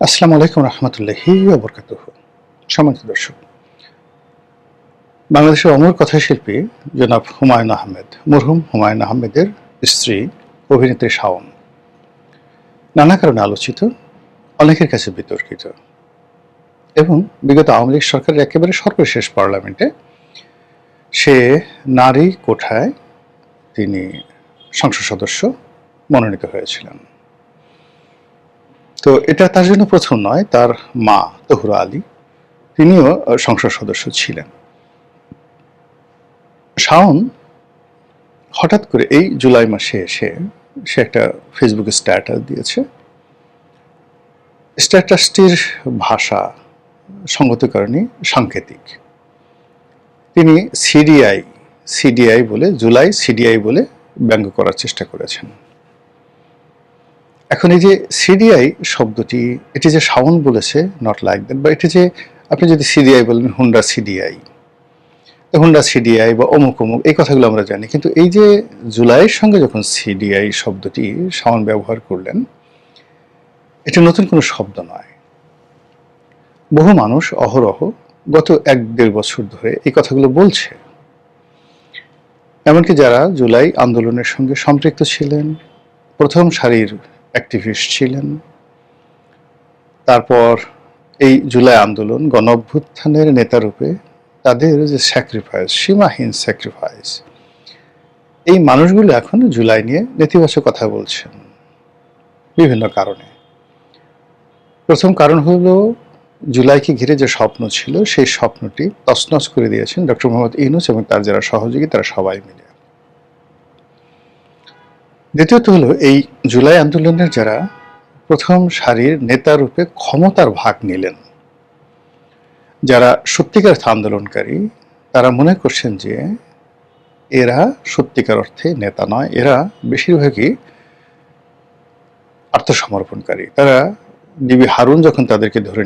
আসসালামু আলাইকুম রহমতুল্লাহি ওয়া বারাকাতুহু। সম্মানিত দর্শক, বাংলাদেশের অমর কথাশিল্পী জনাব হুমায়ুন আহমেদ, মরহুম হুমায়ুন আহমেদের স্ত্রী অভিনেত্রী শাওন নানা কারণে আলোচিত, অনেকের কাছে বিতর্কিত এবং বিগত আওয়ামী লীগ সরকারের একেবারে সর্বশেষ পার্লামেন্টে সে নারী কোঠায় তিনি সংসদ সদস্য মনোনীত হয়েছিলেন। তো এটা তার জন্য প্রথম নয়, তার মা তহুরা আলী তিনিও সংসদ সদস্য ছিলেন। শাওন হঠাৎ করে এই জুলাই মাসে এসে সে একটা ফেসবুকে স্ট্যাটাস দিয়েছে। স্ট্যাটাসটির ভাষা সঙ্গত কারণে সাংকেতিক। তিনি সিডিআই বলে, জুলাই সিডিআই বলে ব্যঙ্গ করার চেষ্টা করেছেন। এখন এই যে সিডিআই শব্দটি, এটি যে শাওন বলেছে নট লাইক দ্যাট, বা এটি যে আপনি যদি সিডিআই বলেন হুন্ডা সিডিআই বা অমুক অমুক, এই কথাগুলো আমরা জানি, কিন্তু এই যে জুলাইয়ের সঙ্গে যখন সিডিআই শব্দটি শাওন ব্যবহার করলেন, এটা নতুন কোনো শব্দ নয়। বহু মানুষ অহরহ গত 1-1.5 বছর ধরে এই কথাগুলো বলছে। এমনকি যারা জুলাই আন্দোলনের সঙ্গে সম্পৃক্ত ছিলেন, প্রথম সারির অ্যাক্টিভিস্ট ছিলেন, তারপর এই জুলাই আন্দোলন গণ অভ্যুত্থানের নেতারূপে তাদের যে স্যাক্রিফাইস, সীমাহীন স্যাক্রিফাইস, এই মানুষগুলো এখন জুলাই নিয়ে নেতিবাচক কথা বলছেন বিভিন্ন কারণে। প্রথম কারণ হলো জুলাইকে ঘিরে যে স্বপ্ন ছিল, সেই স্বপ্নটি তছনছ করে দিয়েছেন ডক্টর মোহাম্মদ ইউনূস এবং তার যারা সহযোগী তারা সবাই মিলে। দ্বিতীয়ত হলো এই জুলাই আন্দোলনের যারা প্রথম সারির নেতারূপে ক্ষমতার ভাগ নিলেন, যারা সত্যিকার আন্দোলনকারী, তারা মনে করছেন যে এরা সত্যিকার অর্থে নেতা নয়, এরা বেশিরভাগই আত্মসমর্পণকারী। তারা ডিবি হারুন যখন তাদেরকে ধরে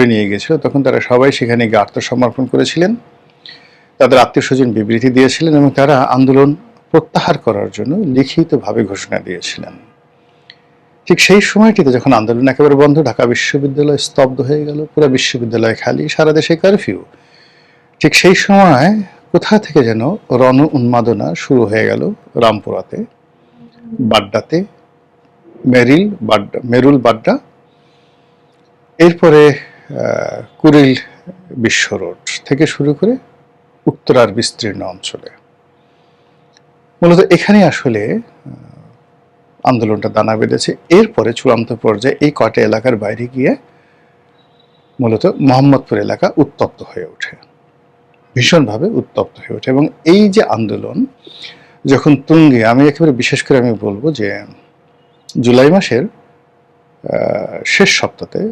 নিয়ে গিয়েছিল, তখন তারা সবাই সেখানে গিয়ে আত্মসমর্পণ করেছিলেন, তাদের আত্মীয় স্বজন বিবৃতি দিয়েছিলেন এবং তারা আন্দোলন প্রত্যাহার করার জন্য লিখিতভাবে ঘোষণা দিয়েছিলেন। ঠিক সেই সময়টিতে যখন আন্দোলন একেবারে বন্ধ, ঢাকা বিশ্ববিদ্যালয় স্তব্ধ হয়ে গেল, পুরো বিশ্ববিদ্যালয় খালি, সারা দেশে কারফিউ, ঠিক সেই সময় কোথা থেকে যেন রণ উন্মাদনা শুরু হয়ে গেল রামপুরাতে, বাড্ডাতে, মেরুল বাড্ডা, এরপরে কুড়িল বিশ্ব রোড থেকে শুরু করে উত্তরার বিস্তীর্ণ অঞ্চলে। মূলত এখানে আসলে আন্দোলনটা দানা বেঁধেছে। এরপরে চূড়ান্ত পর্যায়ে এই কয়টা এলাকার বাইরে গিয়ে মূলত মোহাম্মদপুর এলাকা উত্তপ্ত হয়ে ওঠে, ভীষণভাবে উত্তপ্ত হয়ে ওঠে। এবং এই যে আন্দোলন যখন তুঙ্গে, আমি একেবারে বিশেষ করে আমি বলবো যে জুলাই মাসের শেষ সপ্তাহে,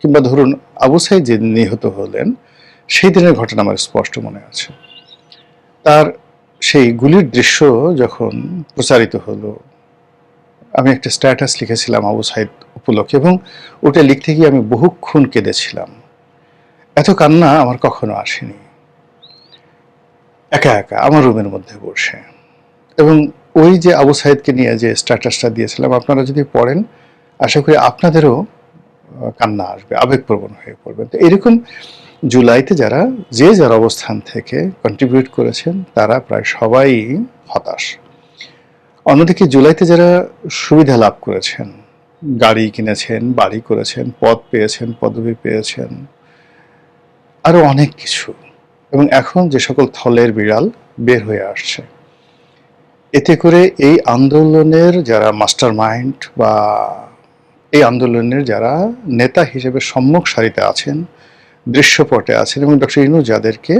কিংবা ধরুন আবু সাঈদ যে নিহত হলেন, সেই দিনের ঘটনা আমার স্পষ্ট মনে আছে। তার সেই গুলির দৃশ্য যখন প্রচারিত হলো, আমি একটা স্ট্যাটাস লিখেছিলাম আবু সাঈদ উপলক্ষে, এবং ওটা লিখতে গিয়ে আমি বহুক্ষণ কেঁদেছিলাম। এত কান্না আমার কখনো আসেনি, একা একা আমার রুমের মধ্যে বসে। এবং ওই যে আবু সাঈদকে নিয়ে যে স্ট্যাটাসটা দিয়েছিলাম, আপনারা যদি পড়েন আশা করি আপনাদেরও কান্না আসবে, আবেগপ্রবণ হয়ে পড়বেন। তো এরকম জুলাইতে যার অবস্থান থেকে কন্ট্রিবিউট করেছেন, তারা প্রায় সবাই হতাশ। অন্যদিকে জুলাইতে যারা সুবিধা লাভ করেছেন, গাড়ি কিনেছেন, বাড়ি করেছেন, পদ পেয়েছেন, পদবি পেয়েছেন, আরো অনেক কিছু, এবং এখন যে সকল থলের বিড়াল বের হয়ে আসছে, এতে করে এই আন্দোলনের যারা মাস্টার মাইন্ড বা এই আন্দোলনের যারা নেতা হিসেবে সম্মুখ সারিতে আছেন, দৃশ্যপটে আছেন, এবং ডক্টর ইউনূস যাদেরকে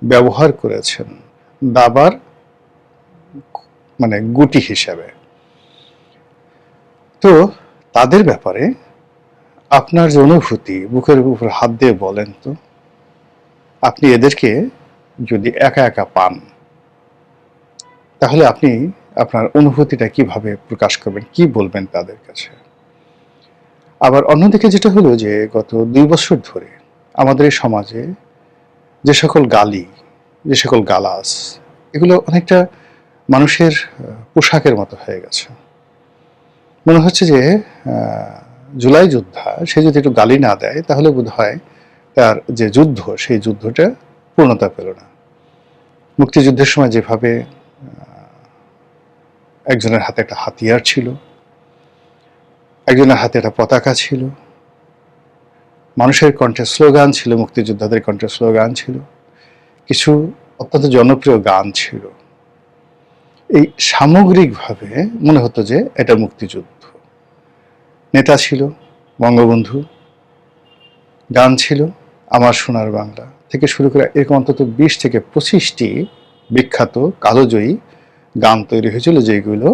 ব্যবহার করেছেন দাবার গুটি হিসাবে, তো তাদের ব্যাপারে আপনার যে অনুভূতি, বুকের উপর হাত দিয়ে বলেন তো, আপনি এদেরকে যদি একা একা পান, তাহলে আপনি আপনার অনুভূতিটা কিভাবে প্রকাশ করবেন, কি বলবেন তাদের কাছে? আবার অন্যদিকে যেটা হলো যে গত 2 বছর ধরে আমাদের এই সমাজে যে সকল গালি, যে সকল গালাজ, এগুলো অনেকটা মানুষের পোশাকের মতো হয়ে গেছে। মনে হচ্ছে যে জুলাই যোদ্ধা সে যদি একটু গালি না দেয় তাহলে বোধ হয় তার যে যুদ্ধ সেই যুদ্ধটা পূর্ণতা পেল না। মুক্তিযুদ্ধের সময় যেভাবে একজনের হাতে একটা হাতিয়ার ছিল, একজনের হাতে একটা পতাকা ছিল, মানুষের কণ্ঠে স্লোগান ছিল, মুক্তিযোদ্ধাদের কণ্ঠে স্লোগান ছিল, কিছু অত্যন্ত জনপ্রিয় গান ছিল। এই সামগ্রিকভাবে মনে হতো যে এটা মুক্তিযুদ্ধ। নেতা ছিল বঙ্গবন্ধু, গান ছিল আমার সোনার বাংলা থেকে শুরু করে এরকম অন্তত 20 থেকে 25টি বিখ্যাত কালোজয়ী গান তৈরি হয়েছিল যেগুলো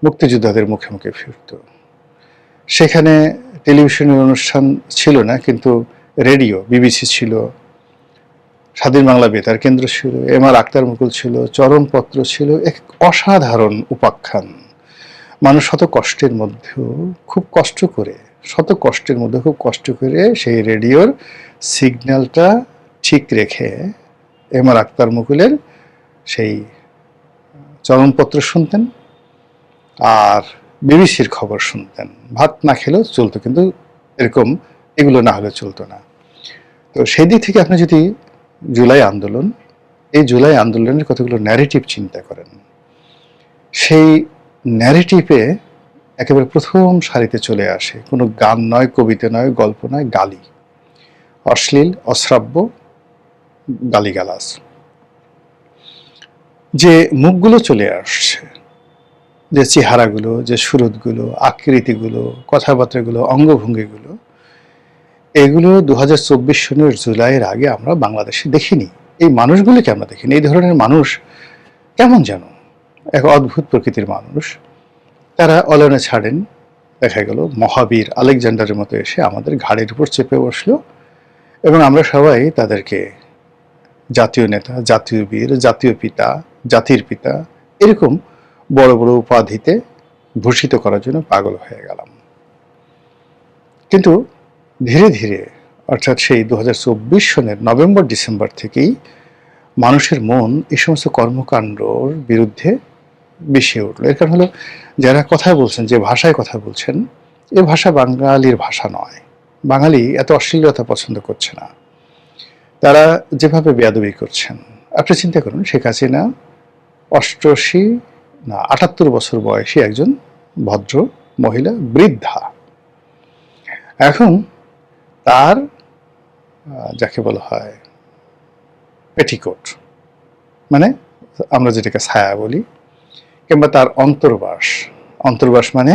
মুক্তিযোদ্ধাদের মুখে মুখে ফিরত। সেখানে টেলিভিশনের অনুষ্ঠান ছিল না, কিন্তু রেডিও, বিবিসি ছিল, স্বাধীন বাংলা বেতার কেন্দ্র ছিল, এম.আর. আখতার মুকুল ছিল, চরমপত্র ছিল, এক অসাধারণ উপাখ্যান। মানুষ শত কষ্টের মধ্যেও খুব কষ্ট করে সেই রেডিওর সিগন্যালটা ঠিক রেখে এম.আর. আখতার মুকুলের সেই চরমপত্র শুনতেন আর বিবিসির খবর শুনতেন। ভাত না খেলেও চলতো, কিন্তু এরকম এগুলো না হলে চলতো না। তো সেই দিক থেকে আপনি যদি এই জুলাই আন্দোলনের কতগুলো ন্যারেটিভ চিন্তা করেন, সেই ন্যারেটিভে একেবারে প্রথম সারিতে চলে আসে কোনো গান নয়, কবিতা নয়, গল্প নয়, গালি, অশ্লীল অশ্রাব্য গালিগালাজ। যে মুখগুলো চলে আসছে, যে চেহারাগুলো, যে সুরতগুলো, আকৃতিগুলো, কথাবার্তাগুলো, অঙ্গভঙ্গিগুলো, এগুলো 2024 সনের জুলাইয়ের আগে আমরা বাংলাদেশে দেখিনি। এই মানুষগুলিকে আমরা দেখিনি। এই ধরনের মানুষ কেমন যেন এক অদ্ভুত প্রকৃতির মানুষ। তারা অলনে ছাড়েন, দেখা গেল মহাবীর আলেকজান্ডারের মতো এসে আমাদের ঘাড়ের উপর চেপে বসলো এবং আমরা সবাই তাদেরকে জাতীয় নেতা, জাতীয় বীর, জাতীয় পিতা, জাতির পিতা এরকম বড় বড় উপাধিতে ভূষিত করার জন্য পাগল হয়ে গেলাম। কিন্তু ধীরে ধীরে, অর্থাৎ সেই 2024 সনের নভেম্বর ডিসেম্বর থেকেই মানুষের মন এই সমস্ত কর্মকাণ্ডর বিরুদ্ধে বিষিয়ে উঠল। এর কারণ হলো, যারা কথা বলছেন, যে ভাষায় কথা বলছেন, এ ভাষা বাঙালির ভাষা নয়। বাঙালি এত অশ্লীলতা পছন্দ করছে না। তারা যেভাবে বেয়াদবি করছেন, আপনি চিন্তা করুন, শেখ হাসিনা 78 বছর বয়সী একজন ভদ্র মহিলা, বৃদ্ধা। এখন তার যাকে বলা হয় পেটিকোট, মানে আমরা যেটাকে ছায়া বলি, কিংবা তার অন্তর্বাস মানে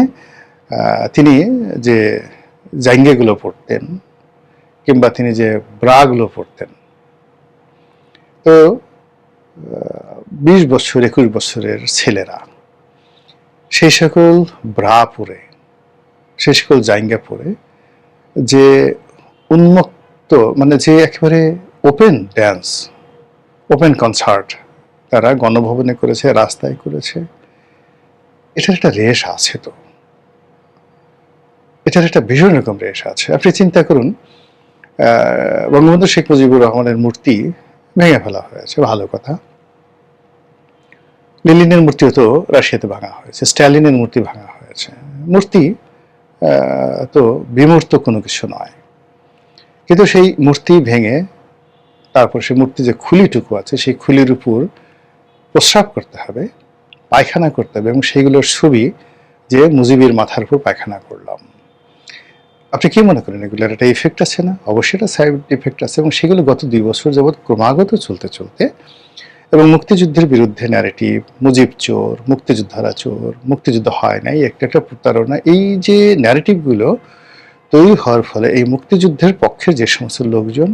তিনি যে জাঙ্গিয়াগুলো পরতেন কিংবা তিনি যে ব্রাগুলো পরতেন, তো 20 বছর 21 বছরের ছেলেরা সেই সকল ব্রা পরে, সেই সকল জাঙ্গিয়া পরে যে উন্মুক্ত, মানে যে একেবারে ওপেন ড্যান্স, ওপেন কনসার্ট তারা গণভবনে করেছে, রাস্তায় করেছে, এটার একটা রেশ আছে। তো এটার একটা ভীষণ রকম রেশ আছে। আপনি চিন্তা করুন, বঙ্গবন্ধু শেখ মুজিবুর রহমানের মূর্তি ভেঙে ফেলা হয়েছে, ভালো কথা। লেনিনের মূর্তিও তো রাশিয়াতে ভাঙা হয়েছে, স্ট্যালিনের মূর্তি ভাঙা হয়েছে। মূর্তি তো বিমূর্ত কোনো কিছু নয়, কিন্তু সেই মূর্তি ভেঙে তারপর সেই মূর্তি যে খুলিটুকু আছে, সেই খুলির উপর প্রস্রাব করতে হবে, পায়খানা করতে হবে, এবং সেইগুলোর ছবি যে মুজিবের মাথার উপর পায়খানা করলাম। আপনি কি মনে করেন এগুলোর একটা ইফেক্ট আছে না? অবশ্যই একটা সাইড ইফেক্ট আছে, এবং সেগুলো গত 2 বছর যাবৎ ক্রমাগত চলতে এবং মুক্তিযুদ্ধের বিরুদ্ধে ন্যারেটিভ, মুজিব চোর, মুক্তিযোদ্ধারা চোর, মুক্তিযুদ্ধ হয় নাই, একটা প্রতারণা, এই যে ন্যারেটিভগুলো তৈরি হওয়ার ফলে এই মুক্তিযুদ্ধের পক্ষে যে সমস্ত লোকজন,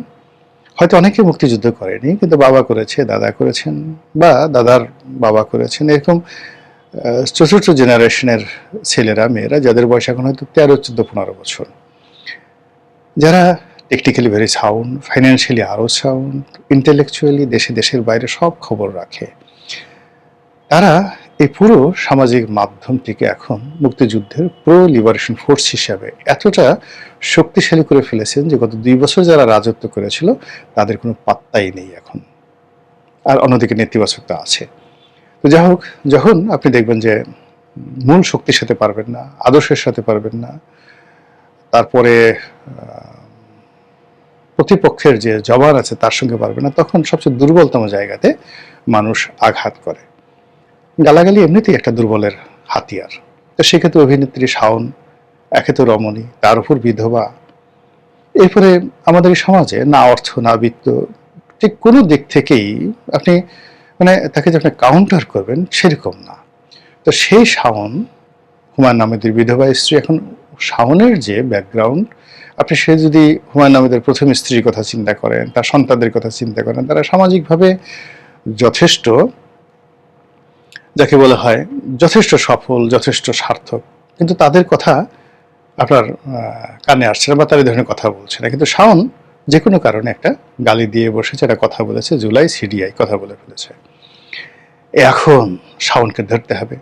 হয়তো অনেকে মুক্তিযুদ্ধ করেনি, কিন্তু বাবা করেছে, দাদা করেছেন, বা দাদার বাবা করেছেন, এরকম চতুর্থ জেনারেশনের ছেলেরা, মেয়েরা, যাদের বয়স এখন হয়তো 13, 14, 15 বছর, যারা টেকনিক্যালি ভেরি সাউন্ড, ফাইন্যান্সিয়ালি আরও সাউন্ড, ইন্টেলেকচুয়ালি দেশের বাইরে সব খবর রাখে, তারা এই পুরো সামাজিক মাধ্যমটিকে এখন মুক্তিযুদ্ধের প্রো লিবারেশন ফোর্স হিসাবে এতটা শক্তিশালী করে ফেলেছেন যে গত 2 বছর যারা রাজত্ব করেছিল তাদের কোনো পাত্তাই নেই এখন। আর অন্যদিকে নেতিবাচকতা আছে। তো যাই হোক, যখন আপনি দেখবেন যে মূল শক্তির সাথে পারবেন না, আদর্শের সাথে পারবেন না, তারপরে প্রতিপক্ষের যে জবান আছে তার সঙ্গে পারবে না, তখন সবচেয়ে দুর্বলতম জায়গাতে মানুষ আঘাত করে। গালাগালি এমনিতেই একটা দুর্বলের হাতিয়ার। তো সেক্ষেত্রে অভিনেত্রী শাওন, একে তো রমণী, তার উপর বিধবা, এরপরে আমাদের এই সমাজে না অর্থ না বিত্ত, ঠিক কোনো দিক থেকেই আপনি মানে তাকে যে আপনি কাউন্টার করবেন সেরকম না। তো সেই শাওন, হুমায়ুন আহমেদের বিধবা স্ত্রী, এখন শাওনের যে ব্যাকগ্রাউন্ড, আপনি সে যদি হুমায়ুন আহমেদের প্রথম স্ত্রীর কথা চিন্তা করেন, তার সন্তানদের কথা চিন্তা করেন, তারা সামাজিকভাবে যথেষ্ট, যাকে বলা হয় যথেষ্ট সফল, যথেষ্ট সার্থক, কিন্তু তাদের কথা আপনার কানে আসছে না বা তার এই ধরনের কথা বলছে না। কিন্তু শাওন যে কোনো কারণে একটা গালি দিয়ে বসেছে, একটা কথা বলেছে, জুলাই সিডিআই কথা বলে ফেলেছে। এখন শাওনকে ধরতে হবে,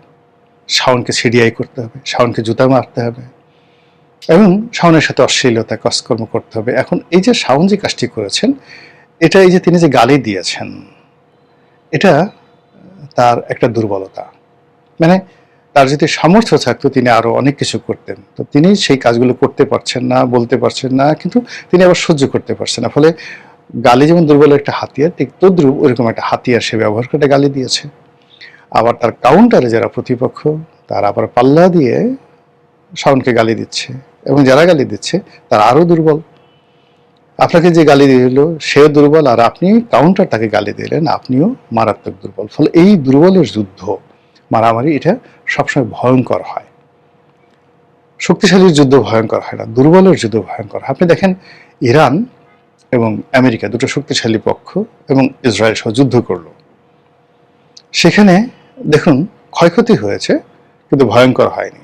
শাওনকে সিডিআই করতে হবে, শাওনকে জুতা মারতে হবে এবং শাওনের সাথে অশ্লীলতা কাজকর্ম করতে হবে। এখন এই যে শাওন যে কাজটি করেছেন, এটা এই যে তিনি যে গালি দিয়েছেন, এটা তার একটা দুর্বলতা। মানে তার যদি সামর্থ্য থাকতো তিনি আরো অনেক কিছু করতেন, তো তিনি সেই কাজগুলো করতে পারছেন না, বলতে পারছেন না, কিন্তু তিনি আবার সহ্য করতে পারছেন না। ফলে গালি যেমন দুর্বলের একটা হাতিয়ার, ঠিক তদ্রুপ ওইরকম একটা হাতিয়ার সে ব্যবহার করে গালি দিয়েছে। আবার তার কাউন্টারে যারা প্রতিপক্ষ, তারা আবার পাল্লা দিয়ে শাওনকে গালি দিচ্ছে, এবং যারা গালি দিচ্ছে তারা আরো দুর্বল। আপনাকে যে গালি দিল সেও দুর্বল, আর আপনি কাউন্টার তাকে গালি দিলেন, আপনিও মারাত্মক দুর্বল। ফলে এই দুর্বলের যুদ্ধ, মারামারি, এটা সবসময় ভয়ঙ্কর হয়। শক্তিশালীর যুদ্ধ ভয়ঙ্কর হয় না, দুর্বলের যুদ্ধ ভয়ঙ্কর হয়। আপনি দেখেন ইরান এবং আমেরিকা দুটো শক্তিশালী পক্ষ এবং ইসরায়েল সহ যুদ্ধ করলো, সেখানে দেখুন ক্ষয়ক্ষতি হয়েছে কিন্তু ভয়ঙ্কর হয়নি।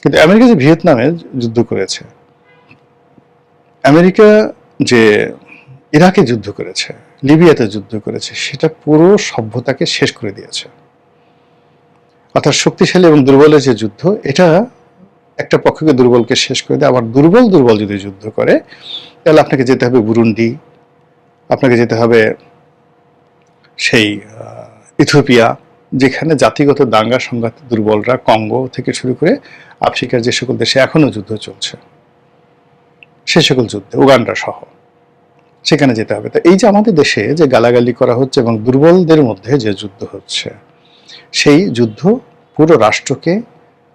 কিন্তু আমেরিকা যে ভিয়েতনামে যুদ্ধ করেছে, আমেরিকা যে ইরাকে যুদ্ধ করেছে, লিবিয়াতে যুদ্ধ করেছে, সেটা পুরো সভ্যতাকে শেষ করে দিয়েছে। অর্থাৎ শক্তিশালী এবং দুর্বলের যে যুদ্ধ, এটা একটা পক্ষকে দুর্বলকে শেষ করে দেয়। আবার দুর্বল দুর্বল যদি যুদ্ধ করে, তাহলে আপনাকে যেতে হবে বুরুন্ডি, আপনাকে যেতে হবে সেই ইথিওপিয়া, যেখানে জাতিগত দাঙ্গা সংঘাতে দুর্বলরা, কঙ্গো থেকে শুরু করে আফ্রিকার যে সকল দেশে এখনো যুদ্ধ চলছে, সে সকল যুদ্ধে, উগান্ডা সহ, সেখানে যেতে হবে। তো এই যে আমাদের দেশে যে গালাগালি করা হচ্ছে এবং দুর্বলদের মধ্যে যে যুদ্ধ হচ্ছে, সেই যুদ্ধ পুরো রাষ্ট্রকে,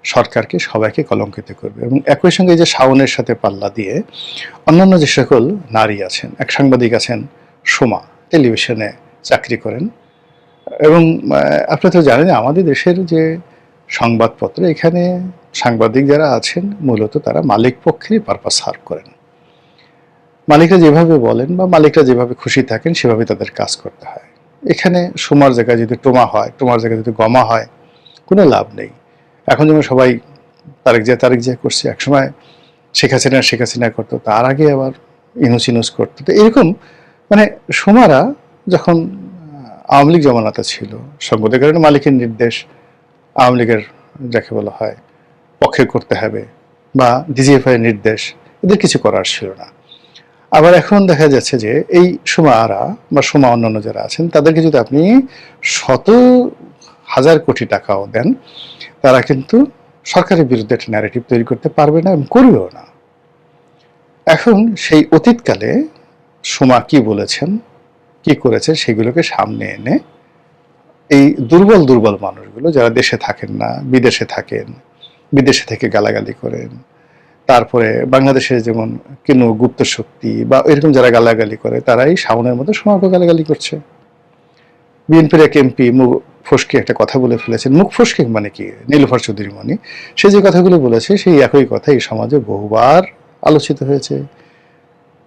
সরকারকে, সবাইকে কলঙ্কিত করবে। এবং একই সঙ্গে যে শাওনের সাথে পাল্লা দিয়ে অন্যান্য যে সকল নারী আছেন, এক সাংবাদিক আছেন সোমা, টেলিভিশনে চাকরি করেন, এবং আপনারা তো জানেন আমাদের দেশের যে সংবাদপত্র, এখানে সাংবাদিক যারা আছেন মূলত তারা মালিক পক্ষেরই পারপাস সার্ভ করেন। মালিকরা যেভাবে বলেন বা মালিকরা যেভাবে খুশি থাকেন সেভাবে তাদের কাজ করতে হয়। এখানে সোমার জায়গায় যদি টোমা হয়, টোমার জায়গায় যদি গমা হয়, কোনো লাভ নেই। এখন যেমন সবাই তারেক জিয়া করছে, একসময় শেখ হাসিনা করতো, তার আগে আবার ইনুস করতো। তো এরকম মানে সোমারা যখন আওয়ামী লীগ জমানাতে ছিল, সংবাদের কারণে মালিকের নির্দেশ আওয়ামী লীগের যাকে বলা হয় পক্ষে করতে হবে, বা ডিজিএফআই এর নির্দেশ, এদের কিছু করার ছিল না। আবার এখন দেখা যাচ্ছে যে এই সোমারা বা সোমা অন্যান্য যারা আছেন, তাদেরকে যদি আপনি শত হাজার কোটি টাকাও দেন, তারা কিন্তু সরকারের বিরুদ্ধে একটা ন্যারেটিভ তৈরি করতে পারবে না এবং করবেও না। এখন সেই অতীতকালে সোমা কি বলেছেন, কি করেছে, সেগুলোকে সামনে এনে এই দুর্বল দুর্বল মানুষগুলো যারা দেশে থাকেন না, বিদেশে থাকেন, বিদেশে থেকে গালাগালি করেন, তারপরে বাংলাদেশে যেমন কোনো গুপ্ত শক্তি বা এরকম যারা গালাগালি করে, তারাই শাওনের মধ্যে সোমাকে গালাগালি করছে। বিএনপির এক এমপি মুখ ফসকে একটা কথা বলে ফেলেছেন। মুখ ফসকে মানে কি, নীলুফার চৌধুরী মনি, সে যে কথাগুলো বলেছে সেই একই কথা এই সমাজে বহুবার আলোচিত হয়েছে।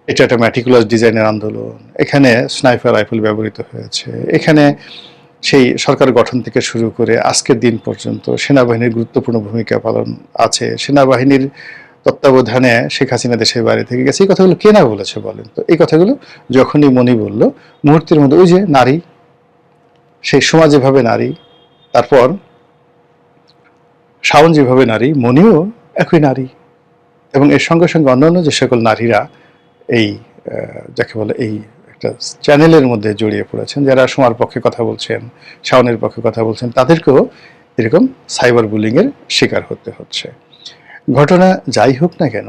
এটা একটা ম্যাটিকুলাস ডিজাইনের আন্দোলন, এখানে স্নাইপার রাইফেল ব্যবহৃত হয়েছে, এখানে সেই সরকার গঠন থেকে শুরু করে আজকের দিন পর্যন্ত সেনাবাহিনীর গুরুত্বপূর্ণ ভূমিকা পালন আছে, সেনাবাহিনীর তত্ত্বাবধানে শেখ হাসিনা দেশের বাইরে থেকে গেছে। এই কথাগুলো কে না বলেছে বলেন তো? এই কথাগুলো যখনই মনি বলল, মুহূর্তের মধ্যে ওই যে নারী, সেই সময় যেভাবে নারী, তারপর শাওন যেভাবে নারী, মনিও একই নারী, এবং এর সঙ্গে সঙ্গে অন্যান্য যে সকল নারীরা এই যাকে বলে এই একটা চ্যানেলের মধ্যে জড়িয়ে পড়েছেন, যারা সোমার পক্ষে কথা বলছেন, শাওনের পক্ষে কথা বলছেন, তাদেরকেও এরকম সাইবার বুলিংয়ের শিকার হতে হচ্ছে। ঘটনা যাই হোক না কেন,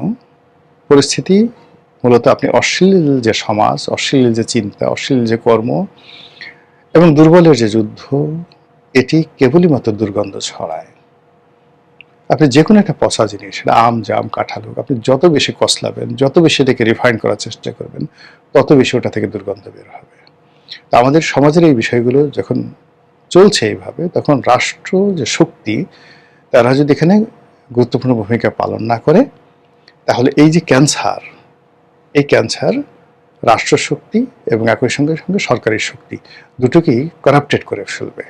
পরিস্থিতি মূলত আপনি অশ্লীল যে সমাজ, অশ্লীল যে চিন্তা, অশ্লীল যে কর্ম এবং দুর্বলের যে যুদ্ধ, এটি কেবলই মাত্র দুর্গন্ধ ছড়ায়। আপনি যে কোনো একটা পচা জিনিস, সেটা আম, জাম, কাঁঠাল হোক, আপনি যত বেশি কসলাবেন, যত বেশি এটাকে রিফাইন করার চেষ্টা করবেন, তত বেশি ওটা থেকে দুর্গন্ধ বের হবে। তো আমাদের সমাজের এই বিষয়গুলো যখন চলছে এইভাবে, তখন রাষ্ট্র যে শক্তি, তারা যদি এখানে গুরুত্বপূর্ণ ভূমিকা পালন না করে, তাহলে এই যে ক্যান্সার, এই ক্যান্সার রাষ্ট্রশক্তি এবং একই সঙ্গে সঙ্গে সরকারি শক্তি দুটোকেই করাপ্টেড করে ফেলবে।